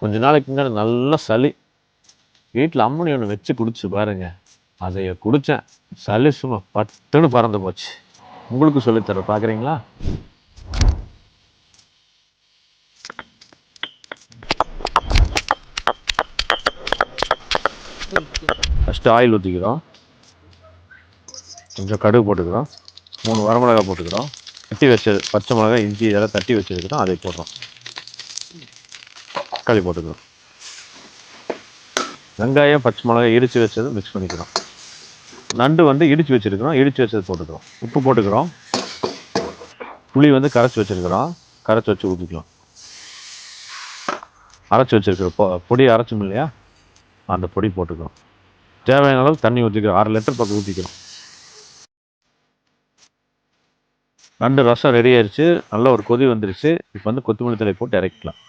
கொஞ்ச நாளைக்கு முன்னாடி நல்ல சளி. வீட்டில் அம்மனி ஒன்று வச்சு குடிச்சு பாருங்க. அதை குடித்தேன், சளி சும்மா பட்டுன்னு பறந்து போச்சு. உங்களுக்கு சொல்லித்தர பார்க்குறீங்களா? ஃபஸ்ட்டு ஆயில் ஊற்றிக்கிறோம், கொஞ்சம் கடுகு போட்டுக்கிறோம், 3 வரமிளகா போட்டுக்கிறோம், தட்டி வச்சது பச்சை மிளகா இஞ்சி இதெல்லாம் தட்டி வச்சுருக்கிறோம், அதை போடுறோம். தக்காளி போட்டுக்கிறோம், வெங்காயம் பச்சை மிளகாய் இடித்து வச்சது மிக்ஸ் பண்ணிக்கிறோம். நண்டு வந்து இடித்து வச்சுருக்கிறோம், இடித்து வச்சது போட்டுக்கிறோம். உப்பு போட்டுக்கிறோம். புளி வந்து கரைச்சி வச்சுருக்கிறோம், கரைச்சி வச்சு ஊற்றிக்கலாம். அரைச்சி வச்சுருக்கிற பொடி அரைச்சோம் இல்லையா, அந்த பொடி போட்டுக்கிறோம். தேவையான அளவு தண்ணி ஊற்றிக்கிறோம், 1/2 லிட்டர் பக்கம் ஊற்றிக்கிறோம். நண்டு ரசம் ரெடி ஆயிடுச்சு, நல்ல ஒரு கொதி வந்துருச்சு. இப்போ வந்து கொத்தமல்லி தழை போட்டு இறக்கிக்கலாம்.